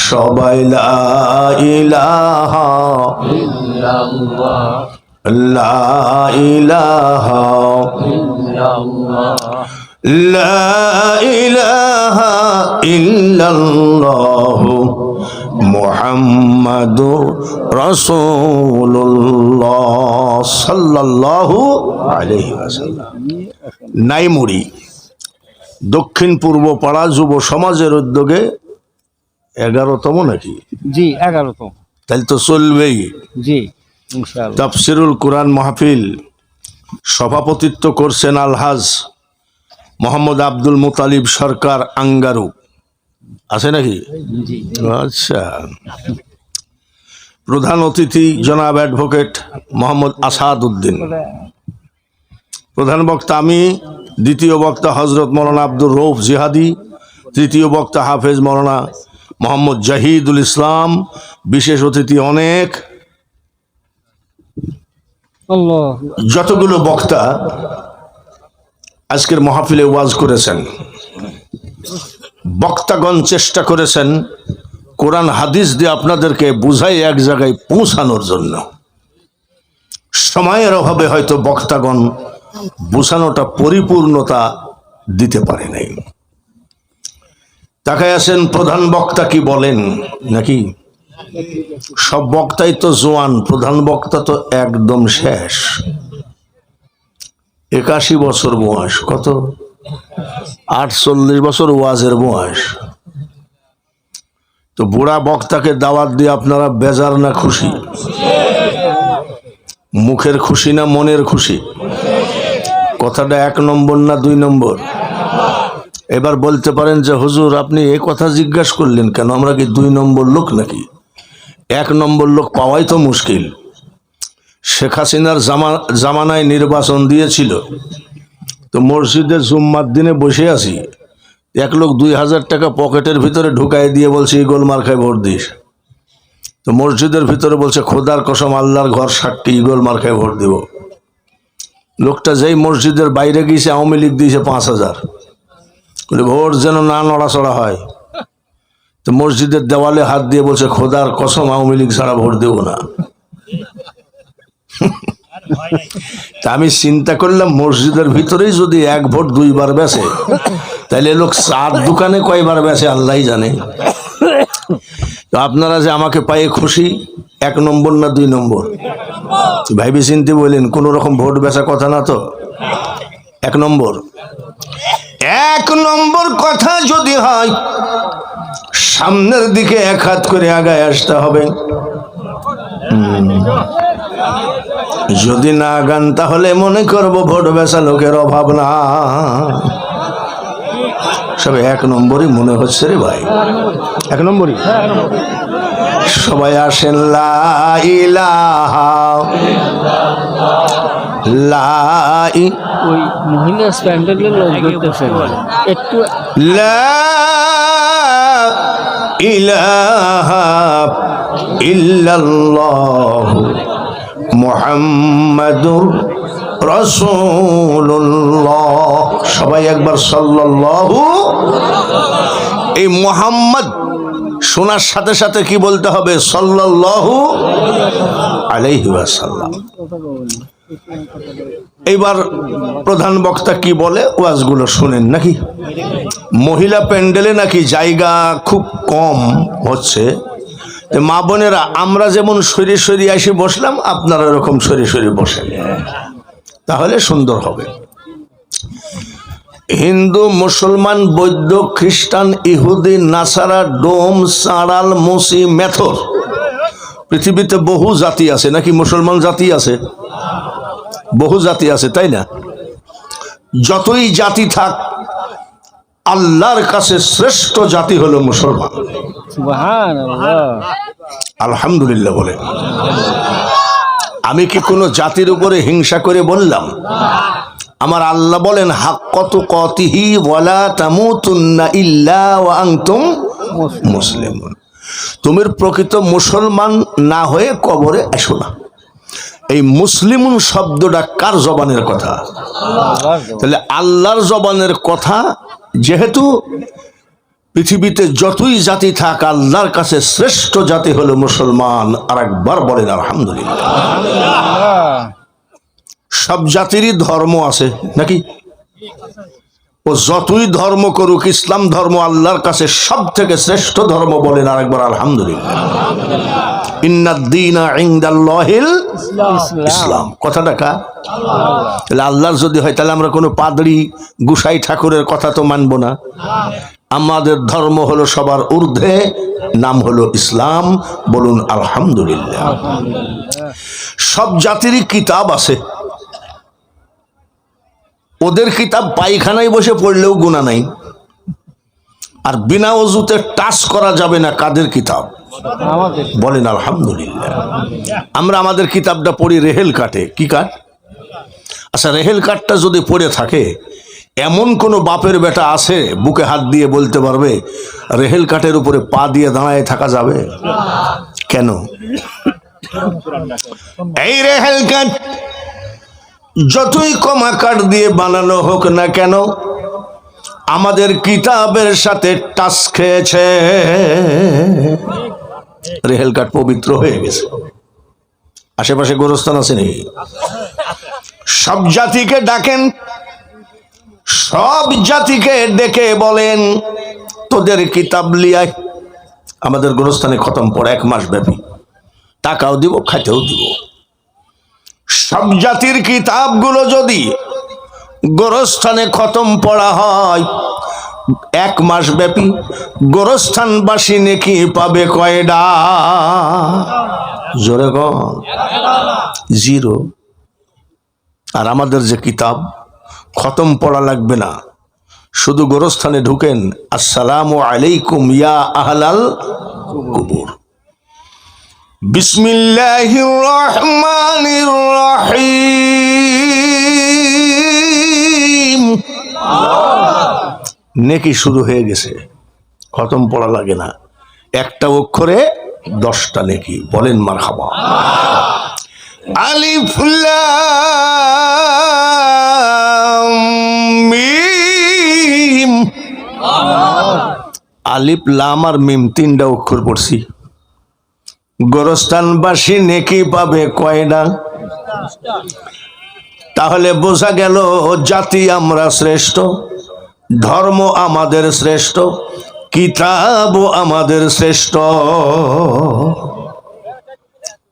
সবাই লা ইলাহা ইল্লাল্লাহ, লা ইলাহা ইল্লাল্লাহ, লা ইলাহা ইল্লাল্লাহ মুহাম্মাদুর রাসূলুল্লাহ সাল্লাল্লাহু আলাইহি ওয়াসাল্লাম। নাইমুড়ি দক্ষিণ পূর্ব পাড়া যুব সমাজের উদ্যোগে 11তম নাকি? জি 11তম। তাহলে তো চলবেই। জি ইনশাআল্লাহ। তাফসিরুল কুরআন মাহফিল সভাপতিত্ব করছেন আলহাজ মোহাম্মদ আব্দুল মুতালিব সরকার আঙ্গারু, আছে নাকি? জি আচ্ছা। প্রধান অতিথি জনাব অ্যাডভোকেট মোহাম্মদ আসাদ উদ্দিন। প্রধান বক্তা আমি, দ্বিতীয় বক্তা হজরত মৌলানা আব্দুর রৌফ জিহাদি, তৃতীয় বক্তা হাফেজ মৌলানা মোহাম্মদ জাহিদুল ইসলাম, বিশেষ অতিথি অনেক। আল্লাহ। যতগুলো বক্তা আজকের মাহফিলে ওয়াজ করেছেন, বক্তাগণ চেষ্টা করেছেন কোরআন হাদিস দিয়ে আপনাদেরকে বুঝাই এক জায়গায় পৌঁছানোর জন্য। সময়ের অভাবে হয়তো বক্তাগণ বুঝানোটা পরিপূর্ণতা দিতে পারে নাই। তাকায় আছেন প্রধান বক্তা কি বলেন নাকি? সব বক্তাই তো জোয়ান, প্রধান বক্তা তো একদম শেষ। 81 বছর বয়স, কত 48 বছর ওয়াজের বয়স। তো বুড়া বক্তাকে দাওয়াত দিয়ে আপনারা বেজার না খুশি? মুখের খুশি না মনের খুশি? কথাটা 1 নম্বর না 2 নম্বর? এবার বলতে পারেন যে হুজুর আপনি এই কথা জিজ্ঞাসা করলেন কেন? আমরা কি 2 নম্বর লোক নাকি? 1 নম্বর লোক পাওয়াই তো মুশকিল। শেখ হাসিনার জামানায় নির্বাচন দিয়েছিল, তো মসজিদের জুম্মার দিনে বসে আছি, এক লোক 2000 টাকা পকেটের ভিতরে ঢুকাই দিয়ে বলছে ইগল মার্কায় ভোট দিস। তো মসজিদের ভিতরে বলছে খোদার কসম আল্লাহর ঘর 60টি, ইগল মার্কায় ভোট দিব। লোকটা যেই মসজিদের বাইরে গিয়েছে আওয়ামী লীগ দিয়েছে 5000, ভোট যেন না নড়াচড়া হয়। তো মসজিদের দেওয়ালে হাত দিয়ে বলছে খোদার কসম আওয়ামী লীগ ছাড়া ভোট দেব না। তা আমি চিন্তা করলাম মসজিদের ভিতরেই যদি 1 ভোট 2 বার বেচে, তাহলে লোক 4 দোকানে কয়বার বেচে আল্লাহ জানে। তো আপনারা যে আমাকে পায়ে খুশি, 1 নম্বর না 2 নম্বর? ভাইবি চিন্তে বললেন, কোন রকম ভোট বেচা কথা না তো? 1 নম্বর। 1 নম্বর কথা যদি হয়, সামনের দিকে 1 হাত করে আগায় আসতে হবে। যদি না গান তাহলে মনে করবো ভোট বেচা লোকের অভাব না। সব 1 নম্বরই মনে হচ্ছে রে ভাই, 1 নম্বরই। সবাই আসেন লা ইলাহা লাই, ওই মহিলা স্প্যান্ডেলে লোক করতেছে একটু। লা ইলাহা ইল্লাল্লাহ মুহাম্মাদুর রাসূলুল্লাহ। সবাই একবার সাল্লাল্লাহু। এই মুহাম্মদ শোনার সাথে সাথে কি বলতে হবে? সাল্লাল্লাহু আলাইহি ওয়াসাল্লাম। এইবার প্রধান বক্তা কি বলে ওয়াজগুলো শুনেন নাকি? মহিলা প্যান্ডেলে নাকি জায়গা খুব কম হচ্ছে। মা বোনেরা, আমরা যেমন সরি সরি এসে বসলাম, আপনারা এরকম সরি সরি বসেন, তাহলে সুন্দর হবে। হিন্দু, মুসলমান, বৌদ্ধ, খ্রিস্টান, ইহুদি, নাসারা, ডোম, সাঁড়াল, মুসি, মেথর, পৃথিবীতে বহু জাতি আছে নাকি? মুসলমান জাতি আছে, বহু জাতি আছে, তাই না? যতই জাতি থাক, আল্লাহর কাছে শ্রেষ্ঠ জাতি হলো মুসলমান। সুবহানাল্লাহ, আলহামদুলিল্লাহ বলে। আমি কি কোনো জাতির উপরে হিংসা করে বললাম? আমার আল্লাহ বলেন হাক্কাতু কাতিহি ওয়ালা তামুতুন্না ইল্লা ওয়া আনতুম মুসলিমুন। তুমি প্রকৃত মুসলমান না হয়ে কবরে এসো না। এই মুসলিমুন শব্দটা কার জবানের কথা? তাহলে আল্লাহর জবানের কথা। যেহেতু পৃথিবীতে যতই জাতি থাক আল্লাহর কাছে শ্রেষ্ঠ জাতি হলো মুসলমান। আর একবার বলেন আলহামদুলিল্লাহ। সব জাতিরই ধর্ম আছে নাকি? ও যতই ধর্ম করুক, ইসলাম ধর্ম আল্লাহর কাছে সব থেকে শ্রেষ্ঠ ধর্ম। বলেন আর একবার আলহামদুলিল্লাহ। ইন্নাদ-দীনা ইনদাল্লাহিল ইসলাম। কথাটা কা? তাহলে আল্লাহর যদি হয় তাহলে আমরা কোনো পাদরি গুসাই ঠাকুরের কথা তো মানবো না। আমাদের ধর্ম হলো সবার ঊর্ধ্বে, নাম হলো ইসলাম। বলুন আলহামদুলিল্লাহ। সব জাতিরই কিতাব আছে। ওদের কিতাব পায়খানায় বসে পড়লেও গুনাহ নাই। আর বিনা ওযুতে টাচ করা যাবে না কাদের কিতাব? বলেন আলহামদুলিল্লাহ। আমরা আমাদের কিতাবটা পড়ি রেহেল কাটে। কি কাট? আচ্ছা, রেহেল কাটটা যদি পড়ে থাকে, এমন কোন বাপের বেটা আছে বুকে হাত দিয়ে বলতে পারবে রেহেল কাটের উপরে পা দিয়ে দাঁড়ায় থাকা যাবে? কেন? এই রেহেল কাট যতই কমা কাঠ দিয়ে বানানো হোক না কেন, আমাদের কিতাবের সাথে টাচ খেয়েছে, রেহেল কাঠ পবিত্র হয়ে গেছে। আশেপাশে গোরস্থান আছে নাকি? সব জাতিকে ডাকেন, সব জাতিকে ডেকে বলেন তোদের কিতাব লিয়ায়। আমাদের গোরস্থানে খতম পড়ে 1 মাস ব্যাপী, টাকাও দিব, খাইতেও দিব। সব জাতির কিতাবগুলো যদি গোরস্থানে খতম পড়া হয় 1 মাস ব্যাপী, গোরস্থানবাসী নেকি পাবে কয়টা? জোরে কন। 0। আর আমাদের যে কিতাব খতম পড়া লাগবে না, শুধু গোরস্থানে ঢুকেন, আসসালামু আলাইকুম ইয়া আহলাল কুবুর, বিসমিল্লাহির রহমানির রহিম, নেকি শুরু হয়ে গেছে। খতম পড়া লাগে না, একটা অক্ষরে 10টা নেকি। বলেন মারহাবা। আলিফ লাম মিম। আলিফ লাম আর মিম 3টা অক্ষর পড়ছি। গোরস্থানবাসী নেকি পাবে কয়টা? তাহলে বোঝা গেল জাতি আমরা শ্রেষ্ঠ, ধর্ম আমাদের শ্রেষ্ঠ, কিতাবও আমাদের শ্রেষ্ঠ।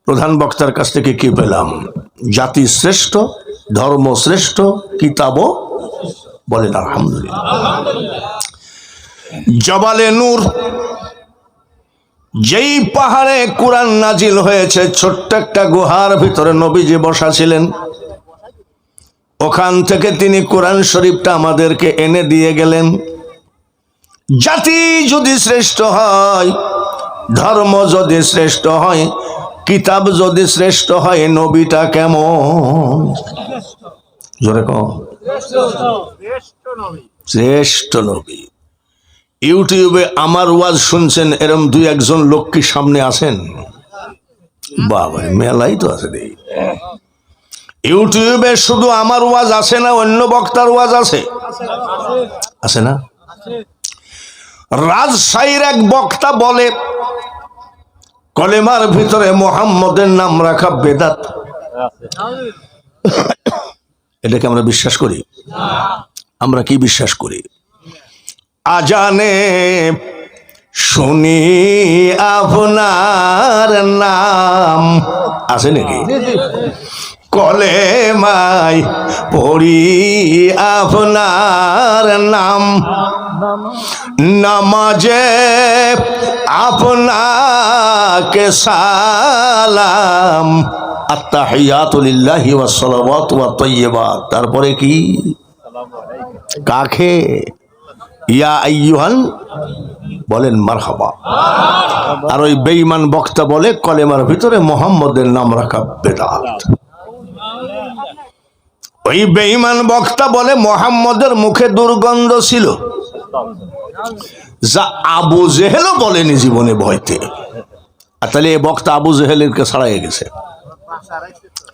প্রধান বক্তার কাছ থেকে কি পেলাম? জাতি শ্রেষ্ঠ, ধর্ম শ্রেষ্ঠ, কিতাবও। বলেন আলহামদুলিল্লাহ। জবালে নূর, যেই পাহাড়ে কুরআন নাজিল হয়েছে, ছোট্ট একটা গুহার ভিতরে নবীজি বসা ছিলেন। ওখান থেকে তিনি কোরআন শরীফটা আমাদেরকে এনে দিয়ে গেলেন। জাতি যদি শ্রেষ্ঠ হয়, ধর্ম যদি শ্রেষ্ঠ হয়, কিতাব যদি শ্রেষ্ঠ হয়, নবীটা কেমন? জোরে কও। শ্রেষ্ঠ নবী। ইউটিউবে আমার ওয়াজ শুনছেন এরম 2-1 লোক কি সামনে আছেন? বাবা, মেলাই তো আছে। ইউটিউবে শুধু আমার ওয়াজ আছে না, অন্য বক্তার ওয়াজ আছে? আছে না? রাজশাহীর এক বক্তা বলে কলেমার ভিতরে মোহাম্মদের নাম রাখা বেদাত। এটাকে আমরা বিশ্বাস করি? আমরা কি বিশ্বাস করি? আজানে শুনি আপনার নাম, আছে নাকি? কলেমায় পড়ি আপনার নাম, নামাজে আপনাকে সালাম, আত্তাহিয়াতু লিল্লাহি ওয়াস সালাওয়াতু ওয়াত তাইয়্যিবাত। তারপরে কি? কাকে? ইয়া আইয়ুহান। বলেন মারহাবা। আর ওই বেঈমান বক্তা বলে কলেমার ভিতরে মুহাম্মদের নাম রাখা বেদাত। ওই বেঈমান বক্তা বলে মুহাম্মদের মুখে দুর্গন্ধ ছিল, যা আবু জেহেলও বলেনি জীবনে ভয়তে। আর তাহলে এই বক্তা আবু জেহেলেরকে ছাড়াই গেছে।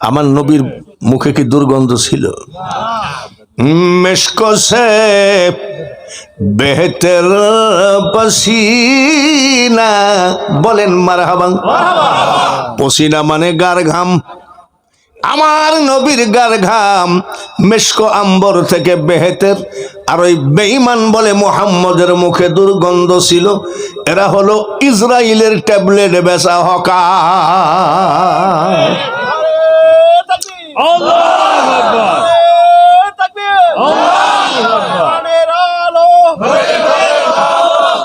আমার নবীর মুখে কি দুর্গন্ধ ছিল? मिश्को से बेहतर पसीना बोलेन मारहाबा पसीना माने गार घाम আমার নবীর গার ঘাম মিশক আম্বর থেকে বেহেতের আর ওই বেঈমান বলে মুহাম্মদের মুখে দুর্গন্ধ ছিল এরা হলো ইসরায়েলের ট্যাবলেট বেচা হকা আল্লাহু আকবার তাকবীর আল্লাহু আকবার কোরআনের আলো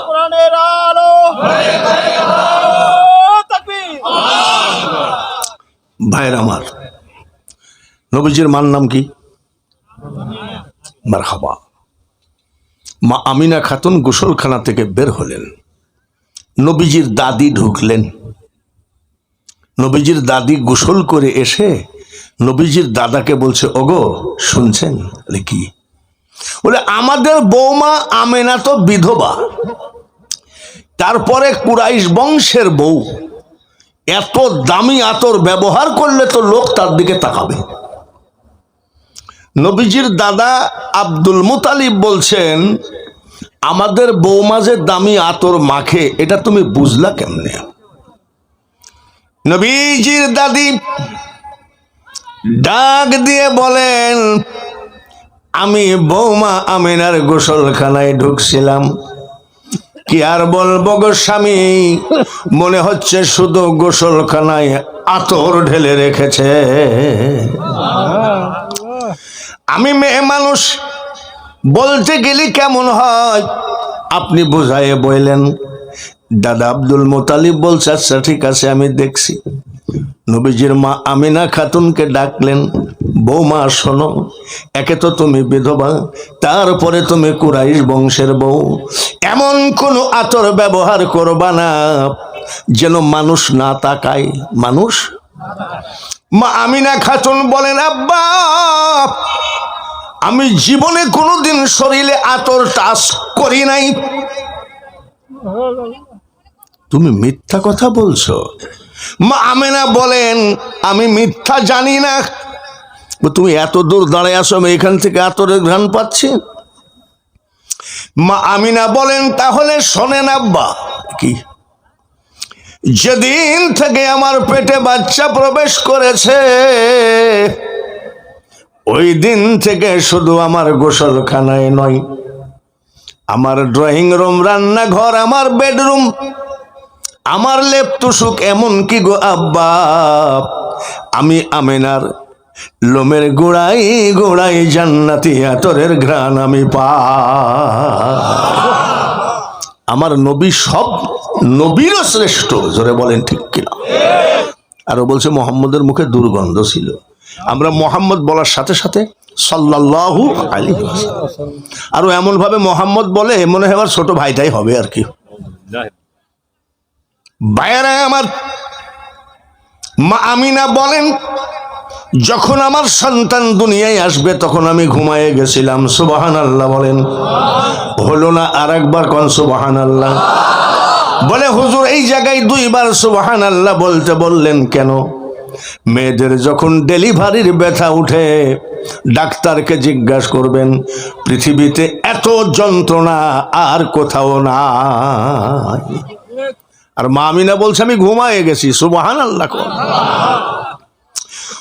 কোরআনের আলো তাকবীর ভাইরা আমার নবীজির মার নাম কি মারহাবা মা আমিনা খাতুন গোসলখানা থেকে বের হলেন নবীজির দাদি ঢুকলেন নবীজির দাদি গোসল করে এসে নবীজির দাদাকে বলছে ওগো শুনছেন কি বলে আমাদের বৌমা আমেনা তো বিধবা তারপরে কুরাইশ বংশের বউ এত দামি আতর ব্যবহার করলে তো লোক তার দিকে তাকাবে নবীজির দাদা আব্দুল মুতালিব বলছেন আমাদের বৌমা যে দামি আতর মাখে এটা তুমি বুঝলা কেমনে নবীজির দাদি ডাক দিয়ে বলেন আমি বৌমা আমিনার গোসলখানায় ঢুকছিলাম কি আর বলবো গো স্বামী মনে হচ্ছে শুধু গোসলখানায় আতর ঢেলে রেখেছে আমি মেয়ে মানুষ বলতে গেলে কেমন হয় আপনি বুঝাইয়ে বললেন দাদা আব্দুল মুতালিব বলছে আচ্ছা ঠিক আছে আমি দেখছি নবীজির মা আমিনা খাতুনকে ডাকলেন বৌমা শোনো একে তো তুমি বিধবা তারপরে তুমি কুরাইশ বংশের বউ এমন কোন আতর ব্যবহার করবা না যেন মানুষ না তাকায় মানুষ মা আমিনা খাতুন বলেন আব্বা আমি জীবনে কোনোদিন শরীরে আতর টাচ করি নাই তুমি মিথ্যা কথা বলছো মা আমিনা বলেন আমি মিথ্যা জানি না তুমি এত দূর দাঁড়ায় আসো আমি এখান থেকে আতরের ঘ্রাণ পাচ্ছি মা আমিনা বলেন তাহলে শোনেন আব্বা কি যেদিন থেকে আমার পেটে বাচ্চা প্রবেশ করেছে ওই দিন থেকে শুধু আমার গোসলখানায় নয় আমার ড্রয়িং রুম রান্নাঘর আমার বেডরুম আমার লেপ তুসুক এমন কি গো আব্বা আমি আমিনার লোমের গোড়াই গোড়াই জান্নাতি আতরের ঘ্রাণ আমি পাই আমার নবী সব নবীরও শ্রেষ্ঠ জোরে বলেন ঠিক কিনা আরো বলছে মোহাম্মদের মুখে দুর্গন্ধ ছিল আমরা মোহাম্মদ বলার সাথে সাথে সাল্লাল্লাহু আলাইহি ওয়াসাল্লাম আরো এমন ভাবে মোহাম্মদ বলে মনে হয় আমার ছোট ভাইটাই হবে আর কি ভাইরা আমার মা আমিনা বলেন যখন আমার সন্তান দুনিয়ায় আসবে তখন আমি ঘুমায়ে গেছিলাম সুবহানাল্লাহ বলেন হলো না আরেকবার কোন সুবহানাল্লাহ বলে হুজুর এই জায়গায় দুইবার সুবহানাল্লাহ বলতে বললেন কেন মেয়েদের যখন ডেলিভারির ব্যথা উঠে ডাক্তারকে জিজ্ঞাসা করবেন পৃথিবীতে এত যন্ত্রণা আর কোথাও নাই আর মা আমিনা বলছে আমি ঘুমায়ে গেছি সুবহানাল্লাহ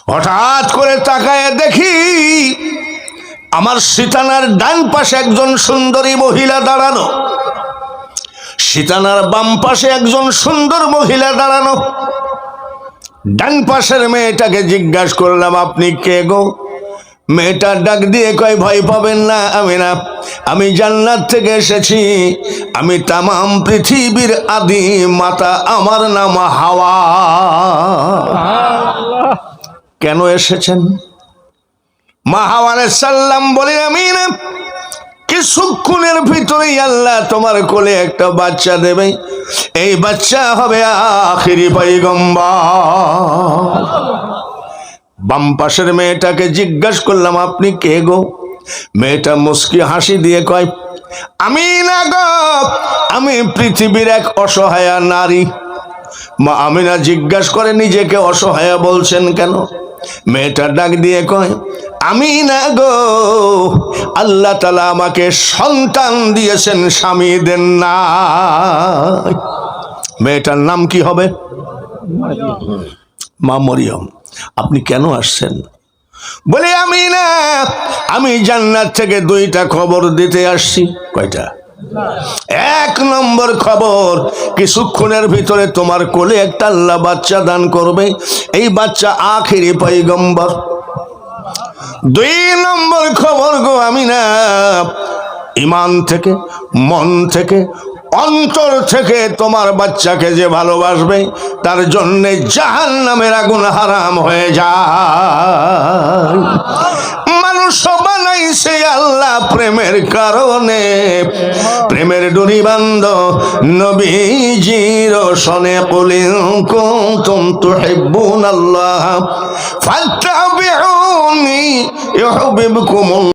হঠাৎ করে তাকায় দেখি আমার সিতানার ডান পাশে একজন সুন্দরী মহিলা দাঁড়ানো সিতানার বাম পাশে একজন সুন্দর মহিলা দাঁড়ানো ডান পাশের মেয়েটাকে জিজ্ঞাসা করলাম আপনি কে গো মেয়েটা ডাক দিয়ে কয় ভয় পাবেন না আমিনা আমি জান্নাত থেকে এসেছি আমি তামাম পৃথিবীর আদি মাতা আমার নাম হাওয়া কেন এসেছেন মা হাওয়া আলাইহিস সালাম বলে আমিনা কিছুক্ষণের ভিতরেই আল্লাহ তোমার কোলে একটা বাচ্চা দেবে এই বাচ্চা হবে আখিরি পয়গম্বর বাম পাশের মেয়েটাকে জিজ্ঞাসা করলাম আপনি কে গো মেয়েটা মুস্কি হাসি দিয়ে কয় আমি না গো আমি পৃথিবীর এক অসহায়া নারী মা আমিনা জিজ্ঞাসা করে নিজেকে অসহায়া বলছেন কেন মেয়েটা ডাক দিয়ে কয়, আমি না গো, আল্লাহ তাআলা আমাকে সন্তান দিয়েছেন, স্বামী দেন না। মেয়েটার নাম কি হবে? মা মরিয়ম। আপনি কেন আসছেন? বলে আমি না, আমি জান্নাত থেকে 2টা খবর দিতে আসছি। কয়টা? 1 নম্বর খবর, কিছুক্ষণের ভিতরে তোমার কোলে একটা আল্লাহ বাচ্চা দান করবে, এই বাচ্চা আখিরি পয়গম্বর। 2 নম্বর খবর গো আমি না, ইমান থেকে, মন থেকে, অন্তর থেকে তোমার বাচ্চাকে যে ভালোবাসবে তার জন্য জাহান্নামের আগুন হারাম হয়ে যায়। মানুষ বানাইছে আল্লাহ প্রেমের কারণে, প্রেমের ডুরি বান্ধ নবীজির সনে কুলিন কুনতুম তুহিব্বুনাল্লাহ ফাত্তাবিউনি ইউহিব্বুকুমুল্লাহ।